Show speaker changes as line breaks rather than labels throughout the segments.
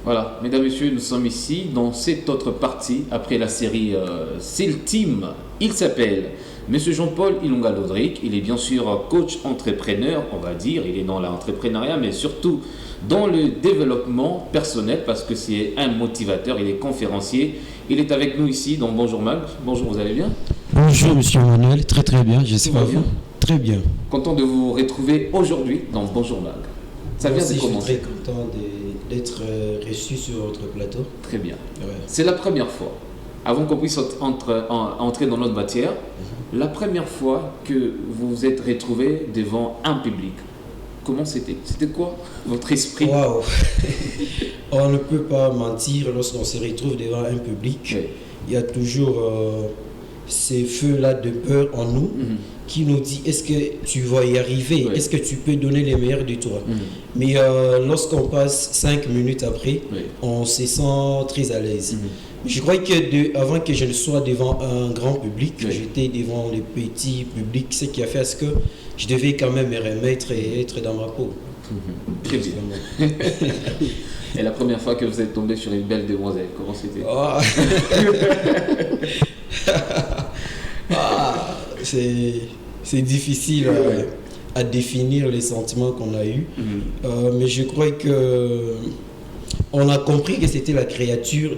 Voilà, mesdames, messieurs, nous sommes ici dans cette autre partie après la série SEAL Team. Il s'appelle Monsieur Jean-Paul Ilunga Lodrick. Il est bien sûr coach entrepreneur, on va dire. Il est dans l'entrepreneuriat, mais surtout dans le développement personnel parce que c'est un motivateur. Il est conférencier. Il est avec nous ici dans Bonjour Mag. Bonjour, vous allez bien?
Bonjour Monsieur Manuel, très très bien. Je sais pas
bien.
vous. Très bien.
Content de vous retrouver aujourd'hui dans Bonjour Mag. Ça vient de commencer.
Je suis très content d'être reçu sur votre plateau.
Très bien.
Ouais.
C'est la première fois, avant qu'on puisse entrer dans notre matière, la première fois que vous vous êtes retrouvé devant un public. Comment c'était? C'était quoi votre esprit?
Waouh. On ne peut pas mentir lorsqu'on se retrouve devant un public.
Oui.
Il y a toujours ces feux-là de peur en nous qui nous dit est-ce que tu vas y arriver?
Oui.
Est-ce que tu peux donner les meilleurs de toi? Mais lorsqu'on passe 5 minutes après,
Oui.
on se sent très à l'aise. Je crois que avant que je ne sois devant un grand public,
Oui.
j'étais devant les petits publics, ce qui a fait à ce que je devais quand même me remettre et être dans ma peau.
Très bien. Et la première fois que vous êtes tombé sur une belle demoiselle, comment c'était?
Ah. Ah, c'est difficile à définir les sentiments qu'on a eus, mais je crois que on a compris que c'était la créature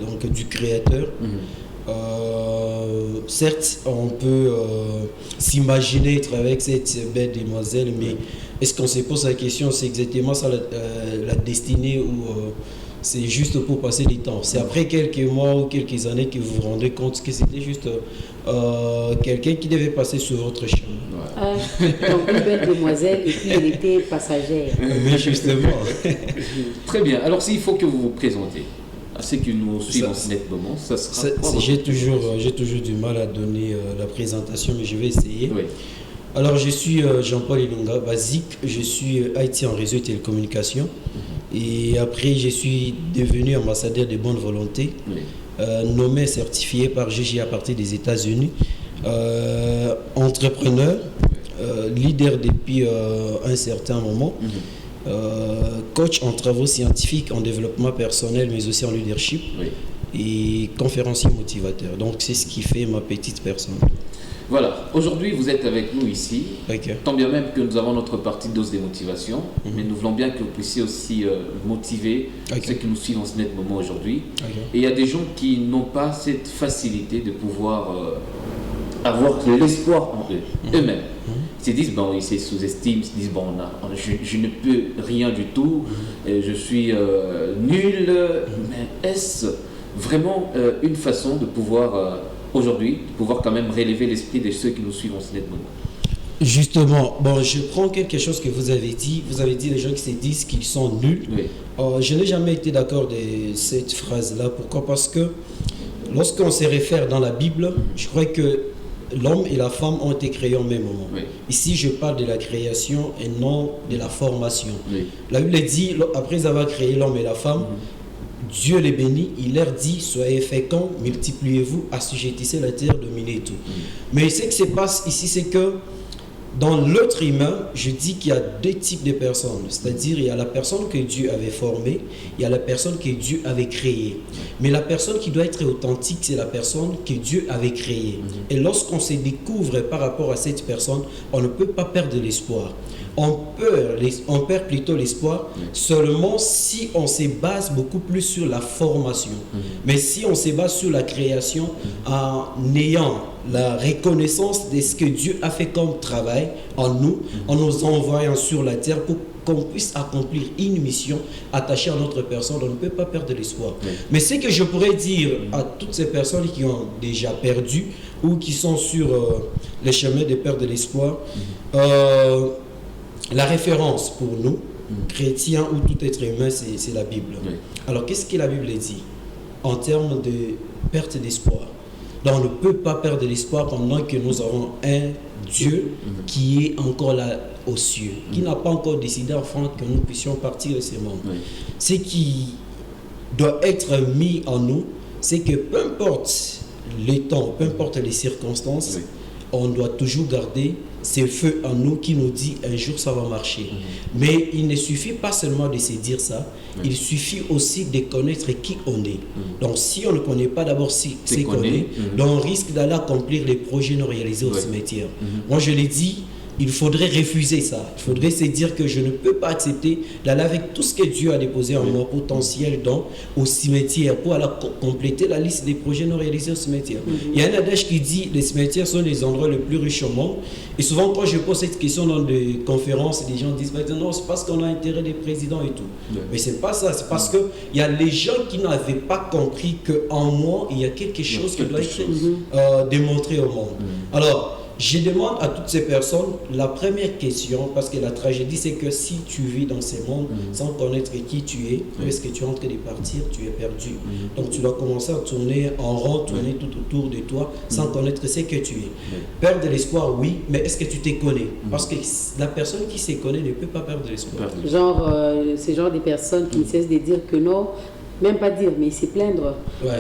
donc, du créateur. Certes, on peut s'imaginer être avec cette belle demoiselle, mais est-ce qu'on se pose la question, c'est exactement ça la destinée ou c'est juste pour passer du temps? C'est après quelques mois ou quelques années que vous vous rendez compte que c'était juste quelqu'un qui devait passer sur votre chemin.
Donc une belle demoiselle et puis elle était passagère.
Mais justement.
Très bien. Alors s'il faut que vous vous présentez à ceux qui nous suivent en ce net moment, ça sera quoi votre
J'ai toujours du mal à donner la présentation, mais je vais essayer.
Oui.
Alors, je suis Jean-Paul Ilunga, basique. Je suis IT en réseau et télécommunications. Et après, je suis devenu ambassadeur de bonne volonté,
Oui.
nommé certifié par GG à partir des États-Unis, entrepreneur, leader depuis un certain moment, coach en travaux scientifiques, en développement personnel, mais aussi en leadership,
Oui.
et conférencier motivateur. Donc, c'est ce qui fait ma petite personne.
Voilà, aujourd'hui vous êtes avec nous ici,
Ok.
tant bien même que nous avons notre partie dose des motivations, mais nous voulons bien que vous puissiez aussi motiver
Ok.
ceux qui nous suivent en ce net moment aujourd'hui.
Ok.
Et il y a des gens qui n'ont pas cette facilité de pouvoir avoir l'espoir en eux-mêmes. Ils se disent, bon, ils se sous-estiment, ils se disent, bon, je ne peux rien du tout, je suis nul, mais est-ce vraiment une façon de pouvoir... aujourd'hui, de pouvoir quand même relever l'esprit de ceux qui nous suivent en ce net moment?
Justement, bon, je prends quelque chose que vous avez dit. Vous avez dit les gens qui se disent qu'ils sont nuls.
Oui.
Je n'ai jamais été d'accord de cette phrase-là. Pourquoi? Parce que lorsqu'on se réfère dans la Bible, je crois que l'homme et la femme ont été créés au même moment.
Oui.
Ici, je parle de la création et non de la formation.
Oui.
La Bible dit, après avoir créé l'homme et la femme, Dieu les bénit, il leur dit, soyez féconds, multipliez-vous, assujettissez la terre, dominez tout. Mais ce qui se passe ici, c'est que dans l'être humain, je dis qu'il y a deux types de personnes. C'est-à-dire, il y a la personne que Dieu avait formée, il y a la personne que Dieu avait créée. Mais la personne qui doit être authentique, c'est la personne que Dieu avait créée. Et lorsqu'on se découvre par rapport à cette personne, on ne peut pas perdre l'espoir. On perd plutôt l'espoir seulement si on se base beaucoup plus sur la formation. Mais si on se base sur la création, en ayant la reconnaissance de ce que Dieu a fait comme travail en nous envoyant sur la terre pour qu'on puisse accomplir une mission attachée à notre personne, on ne peut pas perdre l'espoir. Mais ce que je pourrais dire à toutes ces personnes qui ont déjà perdu ou qui sont sur le chemin de perdre l'espoir, la référence pour nous, chrétiens ou tout être humain, c'est la Bible.
Oui.
Alors, qu'est-ce que la Bible dit en termes de perte d'espoir? Donc, on ne peut pas perdre l'espoir pendant que nous avons un Dieu qui est encore là aux cieux, qui n'a pas encore décidé enfin que nous puissions partir de ce monde.
Oui.
Ce qui doit être mis en nous, c'est que peu importe les temps, peu importe les circonstances,
Oui.
on doit toujours garder ce feu en nous qui nous dit un jour ça va marcher. Mais il ne suffit pas seulement de se dire ça, il suffit aussi de connaître qui on est. Donc si on ne connaît pas d'abord ce qu'on est, donc on risque d'aller accomplir les projets non réalisés au cimetière. Moi je l'ai dit, il faudrait refuser ça. Il faudrait se dire que je ne peux pas accepter d'aller avec tout ce que Dieu a déposé en moi, potentiel don, au cimetière, pour aller compléter la liste des projets non réalisés au cimetière. Il y a un adage qui dit les cimetières sont les endroits les plus riches au monde. Et souvent, quand je pose cette question dans des conférences, les gens disent non, c'est parce qu'on a intérêt des présidents et tout. Mais c'est pas ça. C'est parce qu'il y a les gens qui n'avaient pas compris qu'en moi, il y a quelque chose qui doit être démontré au monde. Alors, je demande à toutes ces personnes la première question, parce que la tragédie c'est que si tu vis dans ces mondes sans connaître qui tu es, est-ce que tu es en train de partir, tu es perdu. Donc tu dois commencer à tourner en rond, tourner tout autour de toi sans connaître ce que tu es. Perdre l'espoir, oui, mais est-ce que tu te connais? Parce que la personne qui se connaît ne peut pas perdre l'espoir.
Genre, c'est genre des personnes qui ne cessent de dire que non. Même pas dire, mais se plaindre.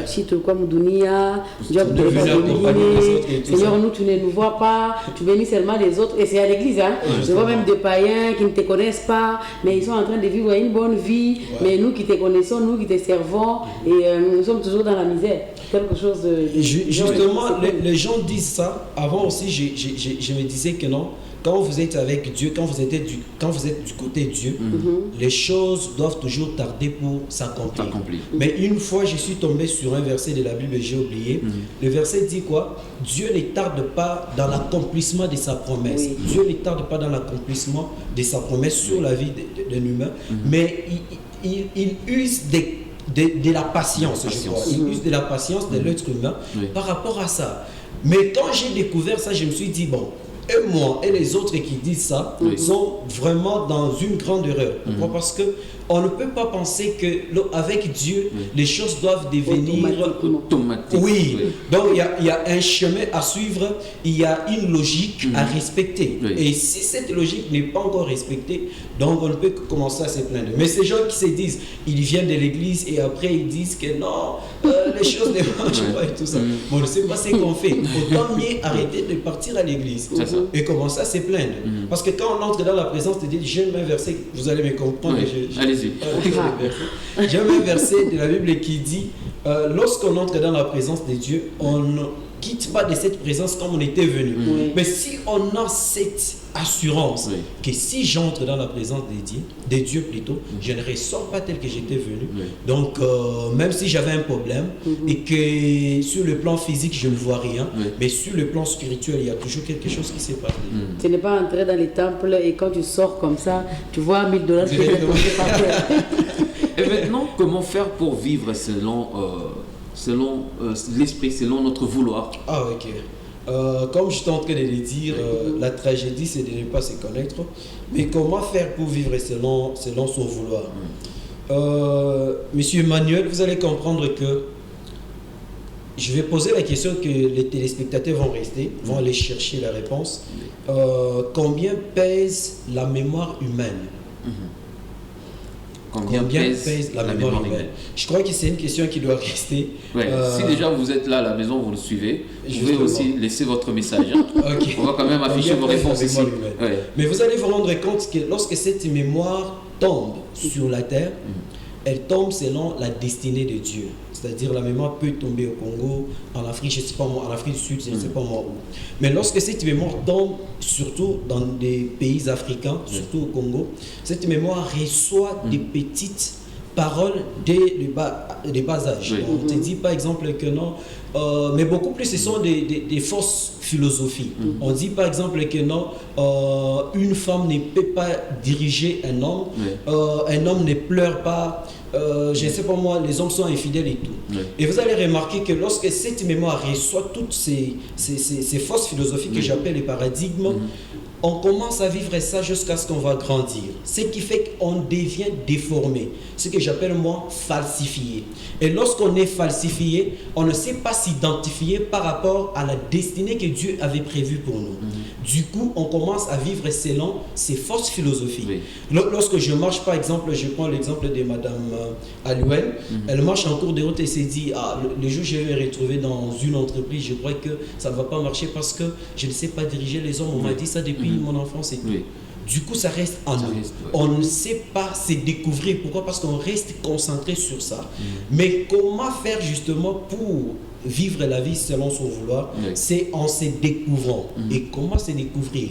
Si tu comme Dunia, Job de Seigneur, nous, tu ne nous vois pas, tu bénis seulement les autres. Et c'est à l'église, hein. Je vois même des païens qui ne te connaissent pas, mais ils sont en train de vivre une bonne vie. Mais nous qui te connaissons, nous qui te servons, et nous sommes toujours dans la misère. Quelque chose de
justement, les gens disent ça. Avant aussi, je me disais que non. Quand vous êtes avec Dieu, quand vous êtes du côté de Dieu, les choses doivent toujours tarder pour s'accomplir. Mais une fois, je suis tombé sur un verset de la Bible et j'ai oublié. Le verset dit quoi? Dieu ne tarde pas dans l'accomplissement de sa promesse. Dieu ne tarde pas dans l'accomplissement de sa promesse sur la vie d'un humain, mais il use de la patience, je crois. Il use de la patience de l'être humain par rapport à ça. Mais quand j'ai découvert ça, je me suis dit, bon, et moi et les autres qui disent ça sont vraiment dans une grande erreur. Pourquoi? Parce qu'on ne peut pas penser qu'avec Dieu, les choses doivent devenir automatiques. Oui. Donc il y a un chemin à suivre, il y a une logique à respecter. Et si cette logique n'est pas encore respectée, donc on ne peut que commencer à se plaindre. Mais ces gens qui se disent, ils viennent de l'église et après ils disent que non, les choses ne marchent pas et tout ça. Bon, on ne sait pas ce qu'on fait. Autant mieux arrêter de partir à l'église. Et commencer à se plaindre. Parce que quand on entre dans la présence de Dieu, j'aime un verset, vous allez me comprendre.
Allez-y.
J'aime un verset de la Bible qui dit lorsqu'on entre dans la présence de Dieu, on ne quitte pas de cette présence comme on était venu. Mais si on a cette assurance que si j'entre dans la présence de Dieu plutôt, je ne ressors pas tel que j'étais venu. Donc même si j'avais un problème et que sur le plan physique je ne vois rien, mais sur le plan spirituel il y a toujours quelque chose qui s'est passé.
Tu n'es pas entré dans les temples et quand tu sors comme ça, tu vois $1000 qui est déposé par terre.
Et maintenant, comment faire pour vivre selon l'esprit, selon notre vouloir?
Ah ok. Comme je suis en train de le dire, la tragédie c'est de ne pas se connaître. Mais comment faire pour vivre selon son vouloir? Monsieur Emmanuel, vous allez comprendre que je vais poser la question que les téléspectateurs vont aller chercher la réponse. Combien pèse la mémoire humaine? Combien pèse la mémoire humaine? Je crois que c'est une question qui doit rester.
Si déjà vous êtes là à la maison, vous le suivez, vous pouvez aussi laisser votre message. On va quand même afficher vos réponses ici.
Mais vous allez vous rendre compte que lorsque cette mémoire tombe sur la terre, elle tombe selon la destinée de Dieu. C'est-à-dire la mémoire peut tomber au Congo, en Afrique, je ne sais pas moi, en Afrique du Sud, je ne sais pas moi où. Mais lorsque cette mémoire tombe, surtout dans des pays africains, surtout au Congo, cette mémoire reçoit des petites paroles dès le bas âge. On te dit par exemple que non, mais beaucoup plus ce sont des fausses philosophies. On dit par exemple que non, une femme ne peut pas diriger un homme ne pleure pas, je ne sais pas moi, les hommes sont infidèles et tout. Et vous allez remarquer que lorsque cette mémoire reçoit toutes ces fausses philosophies que j'appelle les paradigmes, on commence à vivre ça jusqu'à ce qu'on va grandir. Ce qui fait qu'on devient déformé. Ce que j'appelle moi falsifié. Et lorsqu'on est falsifié, on ne sait pas s'identifier par rapport à la destinée que Dieu avait prévue pour nous. Du coup, on commence à vivre selon ces fausses philosophies.
Oui.
Lorsque je marche, par exemple, je prends l'exemple de Madame Alouel, elle marche en cours de route et s'est dit, le jour où je vais me retrouver dans une entreprise, je crois que ça ne va pas marcher parce que je ne sais pas diriger les hommes. On m'a dit ça depuis mon enfance et tout. Oui. Du coup, ça reste en nous. On ne sait pas se découvrir. Pourquoi? Parce qu'on reste concentré sur ça. Mais comment faire justement pour vivre la vie selon son vouloir? C'est en se découvrant. Et comment se découvrir?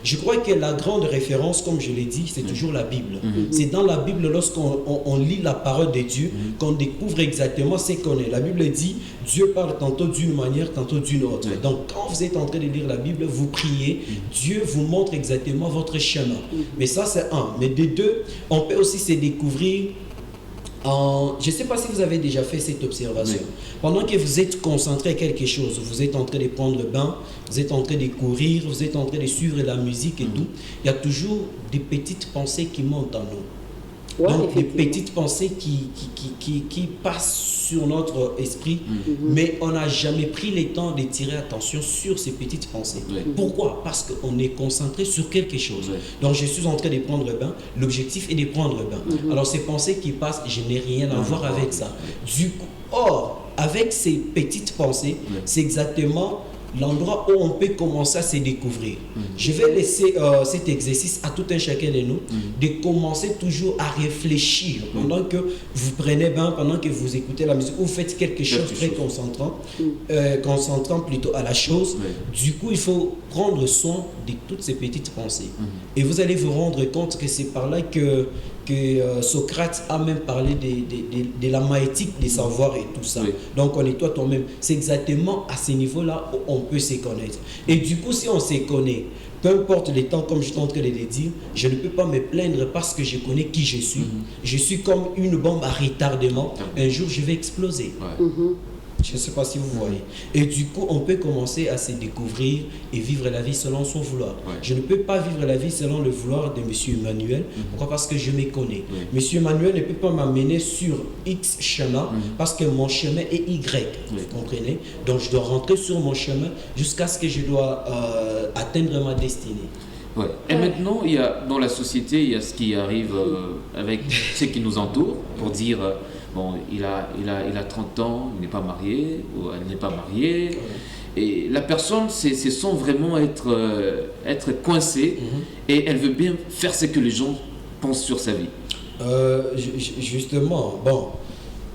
Je crois que la grande référence, comme je l'ai dit, c'est toujours la Bible. C'est dans la Bible, lorsqu'on lit la parole de Dieu, qu'on découvre exactement ce qu'on est. La Bible dit, Dieu parle tantôt d'une manière, tantôt d'une autre. Donc, quand vous êtes en train de lire la Bible, vous priez, Dieu vous montre exactement votre chemin. Mais ça, c'est un. Mais de deux, on peut aussi se découvrir. Je ne sais pas si vous avez déjà fait cette observation. Pendant que vous êtes concentré à quelque chose, vous êtes en train de prendre le bain, vous êtes en train de courir, vous êtes en train de suivre la musique et tout, il y a toujours des petites pensées qui montent en nous. Ouais, donc des petites pensées qui passent sur notre esprit, mais on n'a jamais pris le temps de tirer attention sur ces petites pensées. Pourquoi? Parce qu'on est concentré sur quelque chose. Donc je suis en train de prendre le bain, l'objectif est de prendre le bain. Alors ces pensées qui passent, je n'ai rien à voir avec ça. Du coup, avec ces petites pensées, c'est exactement l'endroit où on peut commencer à se découvrir. Je vais laisser cet exercice à tout un chacun de nous de commencer toujours à réfléchir pendant que vous prenez bain, pendant que vous écoutez la musique ou vous faites quelque chose très concentrant plutôt à la chose. Du coup, il faut prendre soin de toutes ces petites pensées. Et vous allez vous rendre compte que c'est par là que Socrate a même parlé de la maïeutique des savoirs et tout ça. Donc on nettoie toi-même. C'est exactement à ce niveau-là où on peut se connaître. Et du coup, si on se connaît, peu importe les temps, comme je suis en train de le dire, je ne peux pas me plaindre parce que je connais qui je suis. Je suis comme une bombe à retardement. Un jour, je vais exploser. Je ne sais pas si vous voyez. Et du coup, on peut commencer à se découvrir et vivre la vie selon son vouloir. Je ne peux pas vivre la vie selon le vouloir de M. Emmanuel. Pourquoi? Parce que je me connais. M. Emmanuel ne peut pas m'amener sur X chemin parce que mon chemin est Y. Vous comprenez? Donc, je dois rentrer sur mon chemin jusqu'à ce que je dois atteindre ma destinée.
Et maintenant, dans la société, il y a ce qui arrive avec ce qui nous entoure pour dire... Bon, il a 30 ans, il n'est pas marié, ou elle n'est pas mariée. Et la personne se sent vraiment être coincée et elle veut bien faire ce que les gens pensent sur sa vie.
Justement,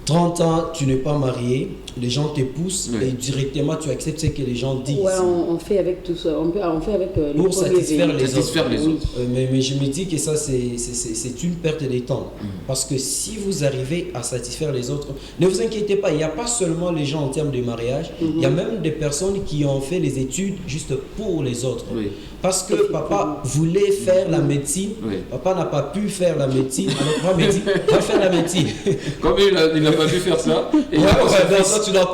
30 ans, tu n'es pas marié, les gens te poussent et directement tu acceptes ce que les gens disent.
Ouais, on fait avec tout ça, on fait avec
pour satisfaire les
autres.
Mais je me dis que ça, c'est une perte de temps. Parce que si vous arrivez à satisfaire les autres, ne vous inquiétez pas, il n'y a pas seulement les gens en termes de mariage, il y a même des personnes qui ont fait les études juste pour les autres. Parce que papa voulait faire la médecine, papa n'a pas pu faire la médecine, alors papa me dit, va faire la médecine.
Comme il n'a pas pu faire ça, et
ça tu dois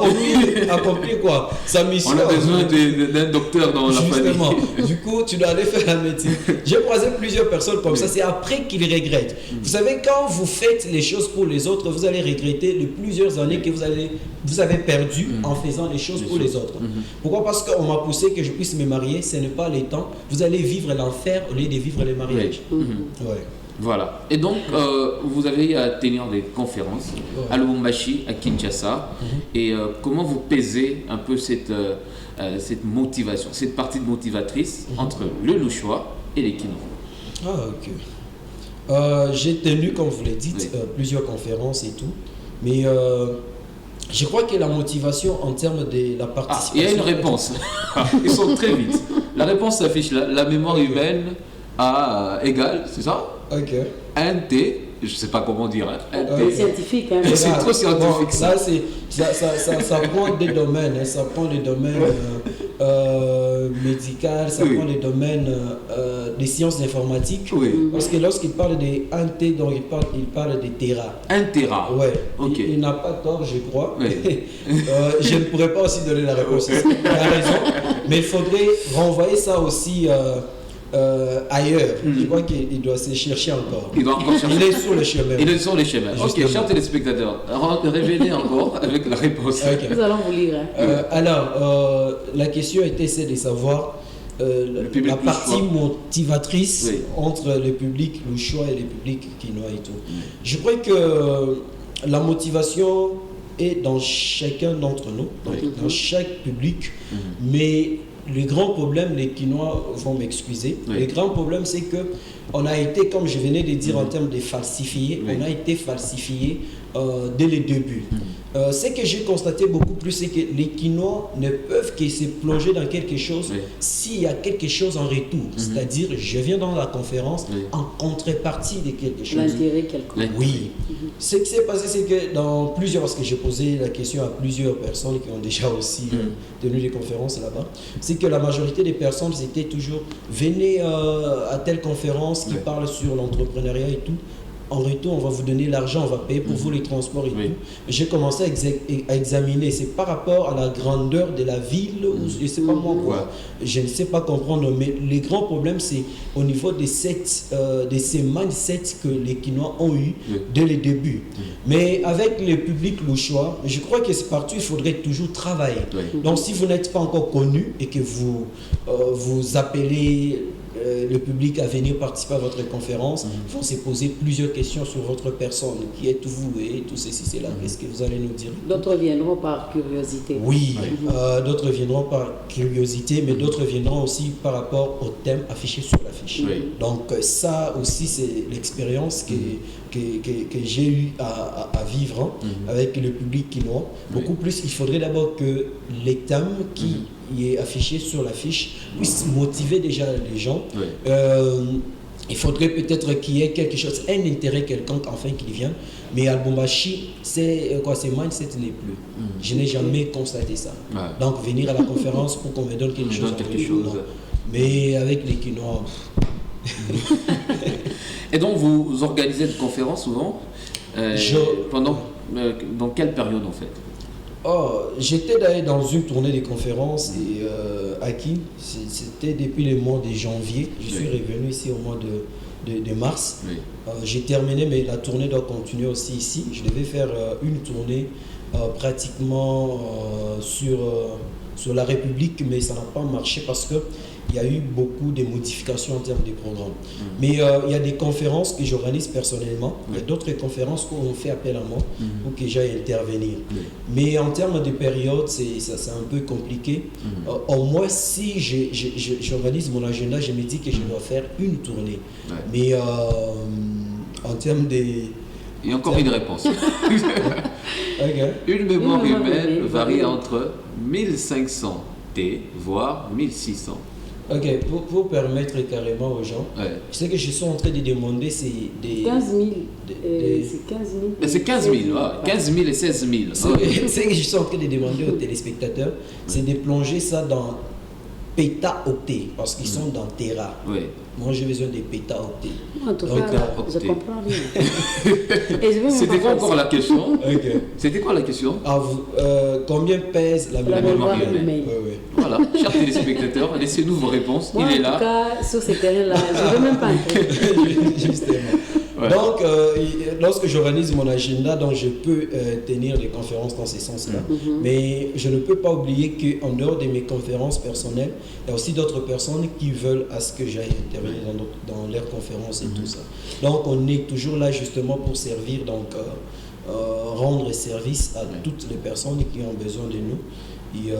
accomplir quoi, sa mission.
On a besoin d'un docteur dans la famille.
Justement, du coup tu dois aller faire la médecine. J'ai croisé plusieurs personnes comme ça, c'est après qu'ils regrettent. Vous savez, quand vous faites les choses pour les autres, vous allez regretter les plusieurs années que vous avez perdu en faisant les choses pour les autres. Pourquoi? Parce qu'on m'a poussé que je puisse me marier, ce n'est pas le temps. Vous allez vivre l'enfer au lieu de vivre le mariage.
Voilà. Et donc, vous avez à tenir des conférences à Lubumbashi, à Kinshasa. Et comment vous pesez un peu cette motivation, cette partie motivatrice entre le Louchois et les Kinois?
J'ai tenu, comme vous l'avez dit, plusieurs conférences et tout. Mais je crois que la motivation en termes de la participation...
il y a une réponse. Ils sont très vite. La réponse s'affiche là. La mémoire humaine égale, c'est ça? Un T, je ne sais pas comment dire.
Scientifique.
C'est trop scientifique.
Ça prend des domaines. Ça prend des domaines médicaux, ça prend des domaines des sciences informatiques. Parce que lorsqu'il parle de 1 T, donc il parle de Tera.
1 Tera.
Il n'a pas tort, je crois. Je ne pourrais pas aussi donner la réponse. Il a raison. Mais il faudrait renvoyer ça aussi... ailleurs. Je crois qu'il doit se chercher encore.
Il
est sur le chemin.
Il est sur le chemin. Ok, chers téléspectateurs, révélez encore avec la réponse.
Nous allons vous lire.
Alors, la question était celle de savoir la partie motivatrice
oui.
entre le public louchois et le public quinois et tout. Je crois que la motivation est dans chacun d'entre nous, dans chaque public, mais le grand problème, les Quinois vont m'excuser, le grand problème c'est que on a été, comme je venais de dire en termes de falsifié, on a été falsifié dès le début. Ce que j'ai constaté beaucoup plus, c'est que les Quinois ne peuvent que se plonger dans quelque chose s'il y a quelque chose en retour. C'est-à-dire, je viens dans la conférence en contrepartie de quelque chose.
L'intérêt quelconque.
Oui. Ce qui s'est passé, c'est que dans plusieurs, parce que j'ai posé la question à plusieurs personnes qui ont déjà aussi tenu des conférences là-bas, c'est que la majorité des personnes, c'était toujours, venez à telle conférence qui parle sur l'entrepreneuriat et tout. En retour, on va vous donner l'argent, on va payer pour vous les transports et tout. J'ai commencé à examiner, c'est par rapport à la grandeur de la ville, ou je ne sais pas moi quoi, je ne sais pas comprendre, mais le grand problème c'est au niveau de ces mindsets que les Quinois ont eu dès le début. Mais avec le public louchois, je crois que c'est partout, il faudrait toujours travailler. Donc si vous n'êtes pas encore connu et que vous appelez le public à venir participer à votre conférence, vont se poser plusieurs questions sur votre personne. Qui êtes-vous et tout ceci, c'est là. Qu'est-ce que vous allez nous dire?
D'autres viendront par curiosité.
Oui, d'autres viendront par curiosité, mais d'autres viendront aussi par rapport au thème affiché sur l'affiche. Donc ça aussi, c'est l'expérience que j'ai eu à vivre avec le public quinois. Beaucoup plus, il faudrait d'abord que les thèmes qui est affiché sur l'affiche puissent motiver déjà les gens. Il faudrait peut-être qu'il y ait quelque chose, un intérêt quelconque enfin qu'il vienne. Mais à Lubumbashi, c'est quoi, c'est mindset n'est plus. Je n'ai jamais constaté ça. Donc venir à la conférence pour qu'on me donne quelque chose. Mais avec les Quinois.
Et donc vous organisez des conférences souvent dans quelle période en fait?
J'étais d'ailleurs dans une tournée de conférences et à qui c'était depuis le mois de janvier. Je suis revenu ici au mois de mars. J'ai terminé, mais la tournée doit continuer aussi ici. Je devais faire une tournée pratiquement sur la République, mais ça n'a pas marché parce que il y a eu beaucoup de modifications en termes de programmes. Mais il y a des conférences que j'organise personnellement. Il y a d'autres conférences où on fait appel à moi pour que j'aille intervenir. Mais en termes de période, c'est un peu compliqué. Au moins, si j'organise mon agenda, je me dis que je dois faire une tournée. Mais en termes de...
Il y a encore une réponse. Une mémoire humaine varie entre 1500 T, voire 1600.
Ok, pour permettre carrément aux gens, je sais que je suis en train de demander, c'est des...
15 000. C'est 15 000.
C'est 15 000, 15 000 et 16 000.
C'est que je suis en train de demander aux téléspectateurs, c'est de plonger ça dans pétaoctets, parce qu'ils sont dans Terra. Moi, j'ai besoin des pétaoctets.
En tout cas, je comprends rien.
C'était quoi encore la question? C'était quoi la question?
Combien pèse la mémoire humaine?
Voilà, chers téléspectateurs, laissez-nous vos réponses.
Moi, il est là. En tout cas, sur ces terrains-là, je ne veux même pas entrer.
Justement. Donc, lorsque j'organise mon agenda, donc je peux tenir des conférences dans ce sens-là. Mais je ne peux pas oublier qu'en dehors de mes conférences personnelles, il y a aussi d'autres personnes qui veulent à ce que j'aille intervenir dans leurs conférences et tout ça. Donc, on est toujours là justement pour servir, donc rendre service à toutes les personnes qui ont besoin de nous. Et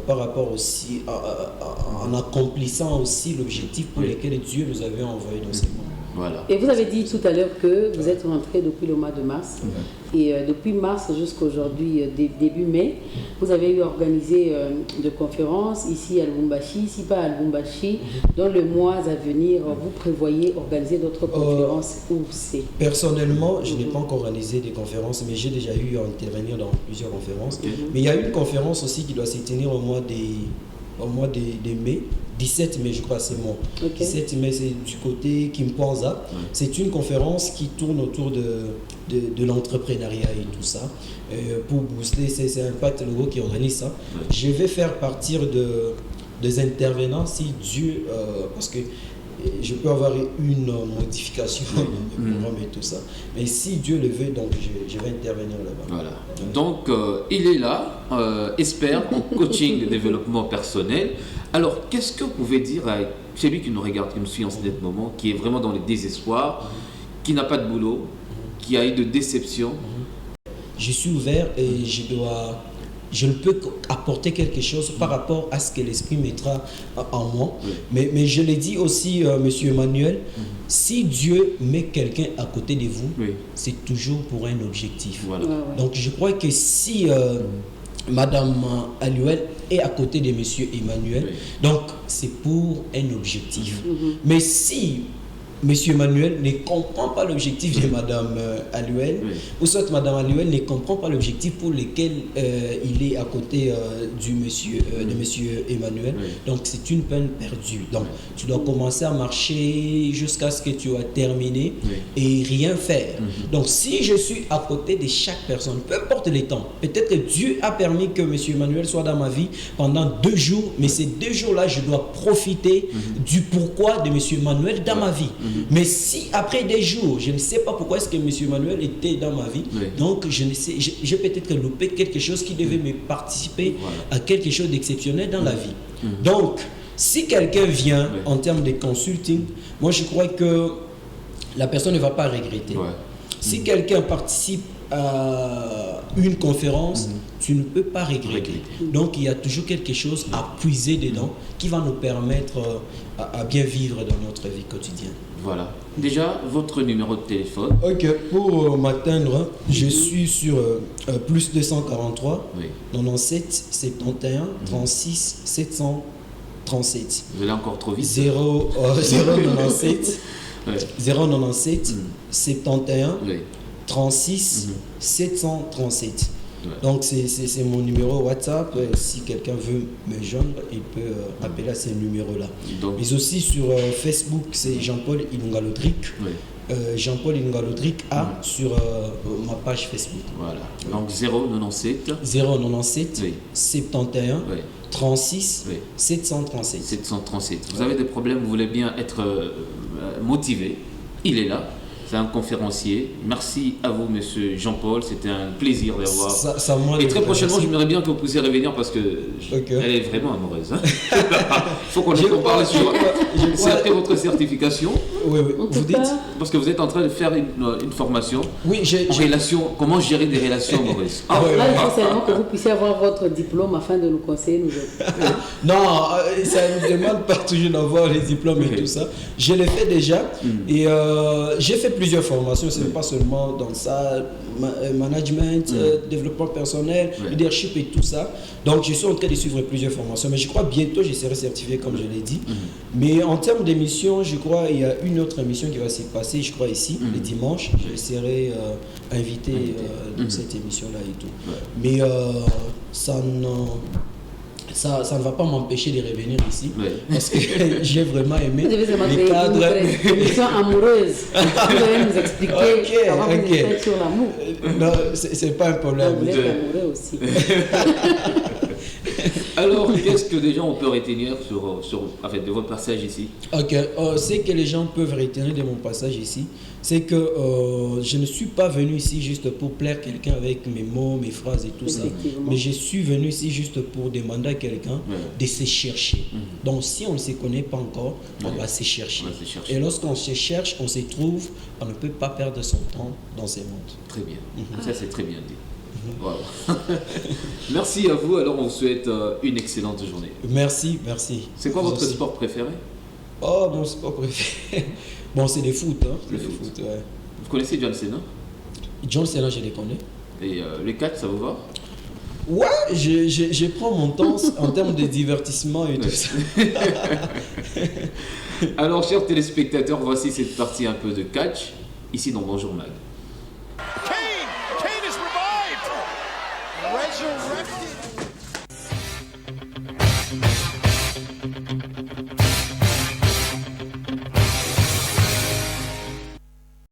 par rapport aussi en accomplissant aussi l'objectif pour lequel Dieu nous avait envoyé dans ce monde.
Voilà.
Et vous avez dit tout à l'heure que vous êtes rentré depuis le mois de mars. Et depuis mars jusqu'à aujourd'hui, début mai, vous avez eu organisé de conférences ici à Lubumbashi, ici pas à Lubumbashi. Dans le mois à venir, vous prévoyez organiser d'autres conférences où c'est?
Personnellement, je n'ai pas encore organisé des conférences, mais j'ai déjà eu à intervenir dans plusieurs conférences. Mais il y a une conférence aussi qui doit se tenir au mois de mai. 17 mai, je crois, c'est moi. 17 mai, c'est du côté Kimpanza. C'est une conférence qui tourne autour de l'entrepreneuriat et tout ça. Pour booster, c'est Impact Logo qui organise ça. Je vais faire partir des intervenants si Dieu... parce que je peux avoir une modification de programme et tout ça. Mais si Dieu le veut, donc je vais intervenir là-bas.
Voilà. Donc, il est là, expert en coaching de développement personnel. Alors, qu'est-ce que vous pouvez dire à celui qui nous regarde, qui nous suit en ce moment, qui est vraiment dans le désespoir, qui n'a pas de boulot, qui a eu de déception?
Je suis ouvert et je ne peux apporter quelque chose par rapport à ce que l'Esprit mettra en moi. Mais je l'ai dit aussi, Monsieur Emmanuel, si Dieu met quelqu'un à côté de vous, c'est toujours pour un objectif.
Voilà.
Donc je crois que si Madame Aluel est à côté de Monsieur Emmanuel, donc c'est pour un objectif. Mais si Monsieur Emmanuel ne comprend pas l'objectif de Madame Aluel, ou soit Madame Aluel ne comprend pas l'objectif pour lequel il est à côté de Monsieur Emmanuel. Donc c'est une peine perdue. Donc tu dois commencer à marcher jusqu'à ce que tu aies terminé et rien faire. Donc si je suis à côté de chaque personne, peu importe les temps, peut-être que Dieu a permis que Monsieur Emmanuel soit dans ma vie pendant 2 jours, mais ces 2 jours-là, je dois profiter du pourquoi de Monsieur Emmanuel dans ma vie. Mais si après des jours, je ne sais pas pourquoi est-ce que M. Emmanuel était dans ma vie, donc je ne sais, j'ai peut-être loupé quelque chose qui devait me participer à quelque chose d'exceptionnel dans la vie. Donc, si quelqu'un vient en termes de consulting, moi je crois que la personne ne va pas regretter. Si quelqu'un participe à une conférence, tu ne peux pas regretter. Donc il y a toujours quelque chose à puiser dedans qui va nous permettre à bien vivre dans notre vie quotidienne.
Voilà. Déjà, votre numéro de téléphone.
Ok, pour m'atteindre, je suis sur plus 243 97 71 36 737.
Vous allez encore trop vite.
097 097 71 36 737. Donc c'est mon numéro WhatsApp. Si quelqu'un veut me joindre, il peut appeler à ce numéro-là. Mais aussi sur Facebook, c'est Jean-Paul Ilunga-Lodric. Jean-Paul Ilunga-Lodric A sur ma page Facebook.
Voilà. Donc 097
71 36 737.
737. Vous avez des problèmes, vous voulez bien être motivé, il est là. C'est un conférencier. Merci à vous, monsieur Jean-Paul. C'était un plaisir d'avoir. Et très prochainement, j'aimerais bien que vous puissiez revenir parce que elle est vraiment amoureuse. Il faut qu'on parle sur. C'est après votre certification.
Oui. Vous dites.
Parce que vous êtes en train de faire une formation.
Oui,
comment gérer des relations amoureuses.
Là, il faut seulement que vous puissiez avoir votre diplôme afin de nous conseiller, nous autres.
Non, ça ne demande pas toujours d'avoir les diplômes et tout ça. Je l'ai fait déjà. Et j'ai fait plusieurs formations, ce n'est pas seulement dans ça, management, développement personnel, leadership et tout ça. Donc je suis en train de suivre plusieurs formations, mais je crois bientôt je serai certifié comme je l'ai dit. Mais en termes d'émissions, je crois il y a une autre émission qui va se passer, je crois ici, le dimanche. Je serai invité dans cette émission-là et tout. Mais ça ne va pas m'empêcher de revenir ici parce que j'ai vraiment aimé les cadres.
Une émission amoureuse. Vous allez nous expliquer comment vous êtes sur l'amour.
Non, c'est pas un problème.
Vous êtes amoureux aussi.
Alors, qu'est-ce que les gens peuvent retenir de votre passage ici?
Ok, ce que les gens peuvent retenir de mon passage ici, c'est que je ne suis pas venu ici juste pour plaire quelqu'un avec mes mots, mes phrases et tout ça. Mais je suis venu ici juste pour demander à quelqu'un de se chercher. Donc, si on ne se connaît pas encore, on va se chercher. Et lorsqu'on se cherche, on se trouve, on ne peut pas perdre son temps dans ce monde.
Très bien. Ça, c'est très bien dit. Voilà. Merci à vous. Alors, on vous souhaite une excellente journée.
Merci.
C'est quoi votre sport préféré?
Oh, mon sport préféré. Bon, c'est le foot.
Le foot. Vous connaissez John Cena?
John Cena, je les connais.
Et les 4, ça vous va?
Ouais, je prends mon temps en termes de divertissement et tout ça.
Alors, chers téléspectateurs, voici cette partie un peu de catch, ici dans Bonjour Mag.
Kane is revived! Resurrected!